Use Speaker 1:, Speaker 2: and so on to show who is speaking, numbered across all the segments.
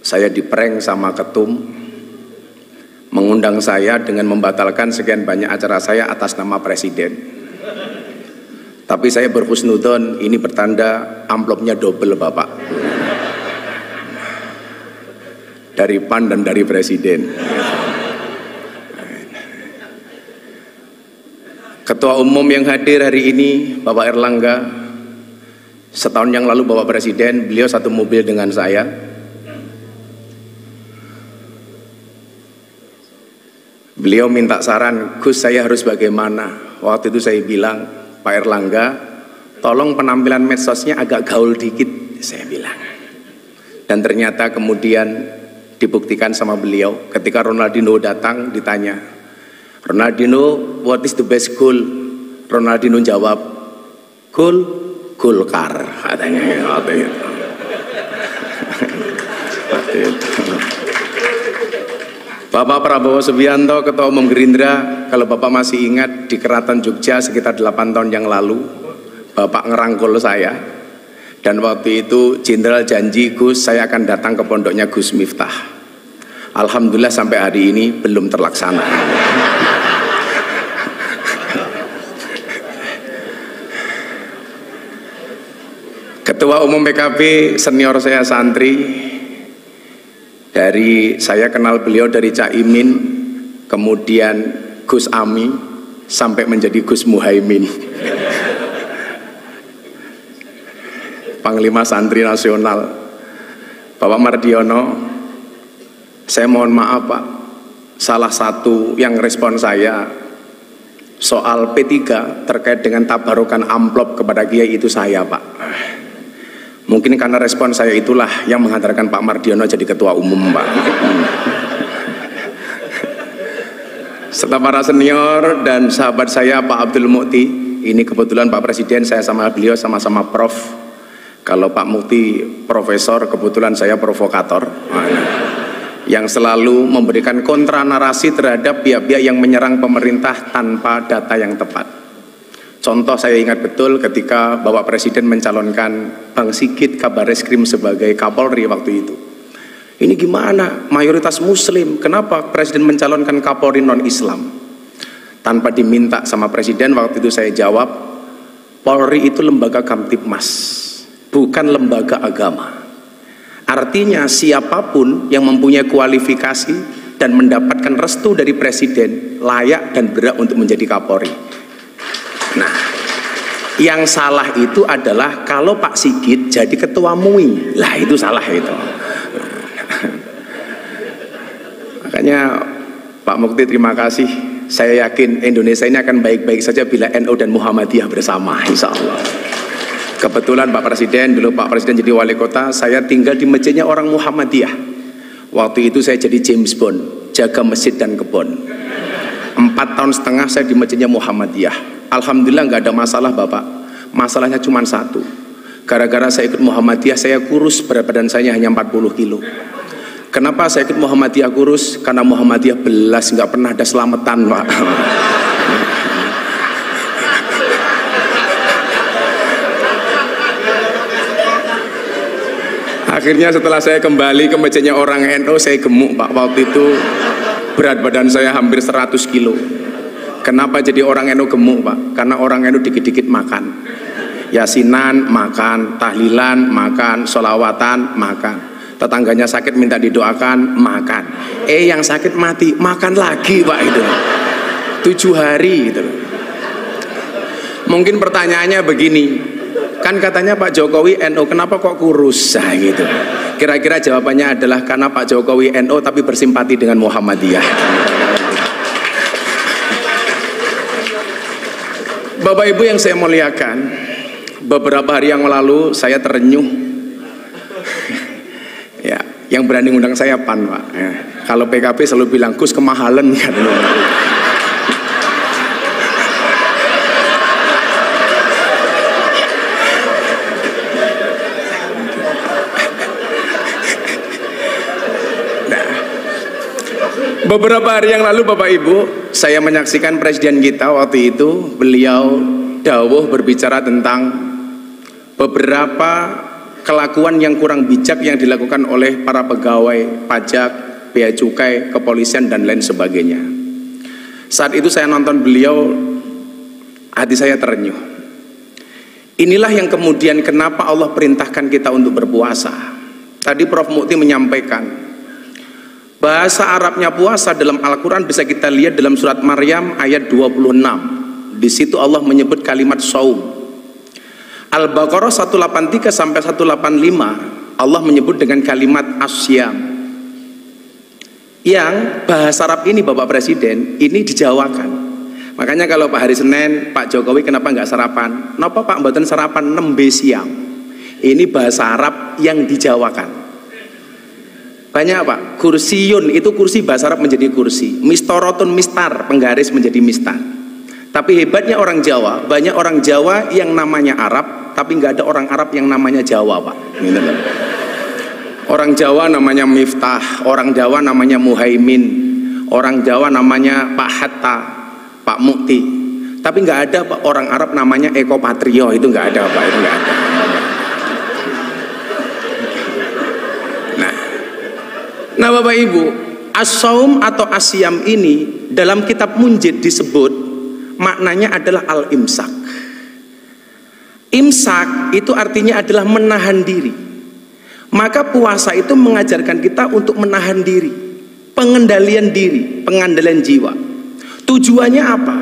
Speaker 1: saya diprank sama ketum, mengundang saya dengan membatalkan sekian banyak acara saya atas nama presiden. Tapi saya berhusnudon, ini bertanda amplopnya double Bapak, dari PAN dan dari presiden. Ketua Umum yang hadir hari ini Bapak Erlangga, setahun yang lalu Bapak Presiden, beliau satu mobil dengan saya. Beliau minta saran, Gus saya harus bagaimana? Waktu itu saya bilang, Pak Erlangga, tolong penampilan medsosnya agak gaul dikit, saya bilang. Dan ternyata kemudian dibuktikan sama beliau. Ketika Ronaldinho datang ditanya, Ronaldinho, what is the best goal? Ronaldinho jawab, Golkar, katanya. Waktu itu. Bapak Prabowo Subianto, Ketua Umum Gerindra, kalau Bapak masih ingat di Keraton Jogja sekitar 8 tahun yang lalu, Bapak ngerangkul saya. Dan waktu itu Jenderal janji, Gus saya akan datang ke pondoknya Gus Miftah. Alhamdulillah sampai hari ini belum terlaksana. Ketua Umum PKB senior saya santri, dari saya kenal beliau dari Cak Imin, kemudian Gus Ami, sampai menjadi Gus Muhaimin. Panglima Santri Nasional, Bapak Mardiono, saya mohon maaf Pak, salah satu yang respon saya soal P3 terkait dengan tabarukan amplop kepada Kiai itu saya Pak. Mungkin karena respon saya itulah yang menghantarkan Pak Mardiono jadi ketua umum Pak. Serta para senior dan sahabat saya Pak Abdul Mukti, ini kebetulan Pak Presiden saya sama beliau sama-sama prof. Kalau Pak Mukti profesor, kebetulan saya provokator, yang selalu memberikan kontra narasi terhadap pihak-pihak yang menyerang pemerintah tanpa data yang tepat. Contoh saya ingat betul ketika Bapak Presiden mencalonkan Bang Sigit Kabareskrim sebagai Kapolri waktu itu. Ini gimana? Mayoritas Muslim, kenapa Presiden mencalonkan Kapolri non-Islam? Tanpa diminta sama Presiden, waktu itu saya jawab, Polri itu lembaga Kamtibmas, bukan lembaga agama. Artinya siapapun yang mempunyai kualifikasi dan mendapatkan restu dari Presiden layak dan berhak untuk menjadi Kapolri. Nah, yang salah itu adalah kalau Pak Sigit jadi ketua MUI, lah itu salah itu. Makanya Pak Mukti terima kasih. Saya yakin Indonesia ini akan baik-baik saja bila NU dan Muhammadiyah bersama, insya Allah. Kebetulan Pak Presiden, dulu Pak Presiden jadi wali kota, saya tinggal di masjidnya orang Muhammadiyah. Waktu itu saya jadi James Bond, jaga masjid dan kebun. 4,5 tahun saya di masjidnya Muhammadiyah. Alhamdulillah nggak ada masalah Bapak. Masalahnya cuma satu. Gara-gara saya ikut Muhammadiyah, saya kurus, berat badan saya hanya 40 kilo. Kenapa saya ikut Muhammadiyah kurus? Karena Muhammadiyah belas nggak pernah ada selamatan Pak. Akhirnya setelah saya kembali ke masjidnya orang NU, saya gemuk Pak. Waktu itu berat badan saya hampir 100 kilo. Kenapa jadi orang NU gemuk Pak? Karena orang NU dikit-dikit makan. Yasinan makan, tahlilan makan, sholawatan makan. Tetangganya sakit minta didoakan makan. Yang sakit mati makan lagi Pak itu. 7 hari gitu. Mungkin pertanyaannya begini, kan katanya Pak Jokowi NU, kenapa kok kurus? Nah, gitu. Kira-kira jawabannya adalah karena Pak Jokowi NU tapi bersimpati dengan Muhammadiyah. Bapak Ibu yang saya muliakan, beberapa hari yang lalu saya terenyuh. Ya, yang berani ngundang saya PAN Pak. Ya. Kalau PKB selalu bilang Gus kemahalan kan. Beberapa hari yang lalu Bapak Ibu, saya menyaksikan Presiden kita waktu itu, beliau dawuh berbicara tentang beberapa kelakuan yang kurang bijak yang dilakukan oleh para pegawai pajak, bea cukai, kepolisian dan lain sebagainya. Saat itu saya nonton beliau, hati saya terenyuh. Inilah yang kemudian kenapa Allah perintahkan kita untuk berpuasa. Tadi Prof. Mukti menyampaikan bahasa Arabnya puasa dalam Al-Quran bisa kita lihat dalam surat Maryam ayat 26. Di situ Allah menyebut kalimat saum. Al-Baqarah 183 sampai 185 Allah menyebut dengan kalimat asyam. Yang bahasa Arab ini Bapak Presiden ini dijawakan. Makanya kalau Pak hari Senin Pak Jokowi kenapa nggak sarapan? Kenapa Pak mboten sarapan nembe siang? Ini bahasa Arab yang dijawakan. Banyak Pak. Kursiyun itu kursi bahasa Arab menjadi kursi. Mistorotun mistar penggaris menjadi mistar. Tapi hebatnya orang Jawa, banyak orang Jawa yang namanya Arab, tapi nggak ada orang Arab yang namanya Jawa, Pak. Gitu loh. Orang Jawa namanya Miftah, orang Jawa namanya Muhaimin, orang Jawa namanya Pak Hatta, Pak Mukti. Tapi nggak ada Pak orang Arab namanya Eko Patrio, itu nggak ada Pak, itu nggak ada. Nah Bapak Ibu, as-saum atau asyam ini dalam kitab Munjid disebut maknanya adalah al-imsak. Imsak itu artinya adalah menahan diri. Maka puasa itu mengajarkan kita untuk menahan diri, pengendalian diri, pengandalian jiwa. Tujuannya apa?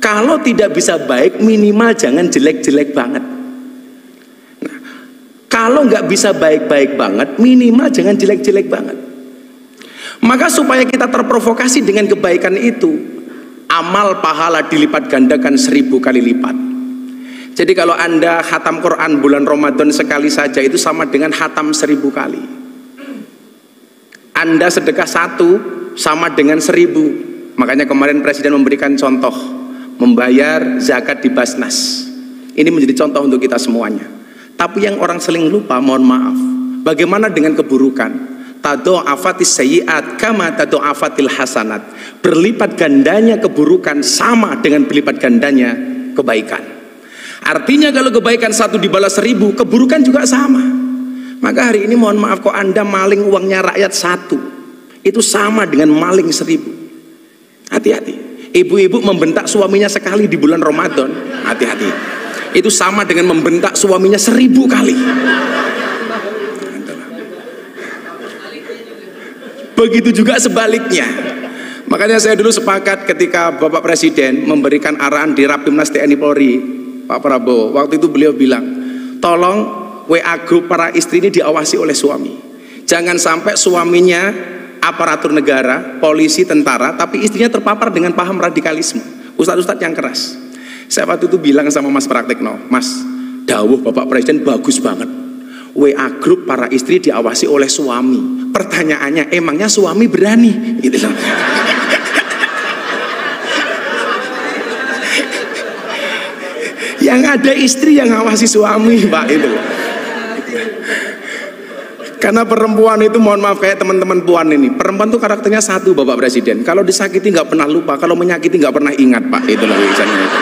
Speaker 1: Kalau tidak bisa baik, minimal jangan jelek-jelek banget. Nah, kalau nggak bisa baik-baik banget, minimal jangan jelek-jelek banget. Maka supaya kita terprovokasi dengan kebaikan itu, amal pahala dilipat gandakan 1000 kali lipat. Jadi kalau Anda khatam Quran bulan Ramadan sekali saja itu sama dengan khatam 1000 kali. Anda sedekah 1 sama dengan 1000. Makanya kemarin Presiden memberikan contoh membayar zakat di Basnas. Ini menjadi contoh untuk kita semuanya. Tapi yang orang sering lupa, mohon maaf, bagaimana dengan keburukan? Tado'afatis sayyi'at kama tado'afatil hasanat. Berlipat gandanya keburukan sama dengan berlipat gandanya kebaikan. Artinya kalau kebaikan 1 dibalas 1000, keburukan juga sama. Maka hari ini mohon maaf, kok Anda maling uangnya rakyat 1, itu sama dengan maling 1000. Hati-hati. Ibu-ibu membentak suaminya sekali di bulan Ramadan, hati-hati. Itu sama dengan membentak suaminya 1000 kali. Begitu juga sebaliknya. Makanya saya dulu sepakat ketika Bapak Presiden memberikan arahan di Rapimnas TNI Polri, Pak Prabowo, waktu itu beliau bilang, tolong WA grup para istri ini diawasi oleh suami. Jangan sampai suaminya aparatur negara, polisi, tentara, tapi istrinya terpapar dengan paham radikalisme, ustadz-ustadz yang keras. Saya waktu itu bilang sama Mas Praktekno, Mas, dawuh Bapak Presiden bagus banget. WA grup para istri diawasi oleh suami. Pertanyaannya, emangnya suami berani? Gitu loh. Yang ada istri yang ngawasi suami, Pak, itu. Karena perempuan itu, mohon maaf, kayak teman-teman puan ini, perempuan tuh karakternya satu, Bapak Presiden. Kalau disakiti nggak pernah lupa, kalau menyakiti nggak pernah ingat, Pak. Itu loh misalnya itu.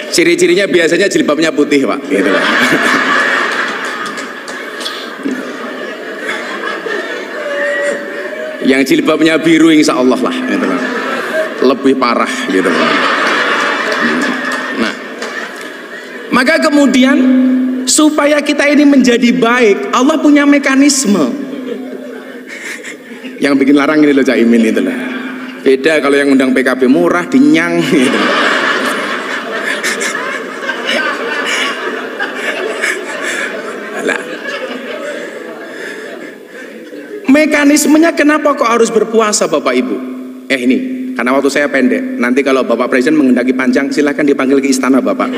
Speaker 1: Ciri-cirinya biasanya jilbabnya putih, Pak, gitu lah. Yang jilbabnya biru insya Allah lah, gitu lah. Lebih parah, gitu lah. Nah, maka kemudian supaya kita ini menjadi baik, Allah punya mekanisme. Yang bikin larang ini loh Cak Imin itu lah. Beda kalau yang undang PKB murah, dinyang, gitu. Mekanismenya kenapa kok harus berpuasa Bapak Ibu? Ini, karena waktu saya pendek. Nanti kalau Bapak Presiden menghendaki panjang, silahkan dipanggil ke istana Bapak.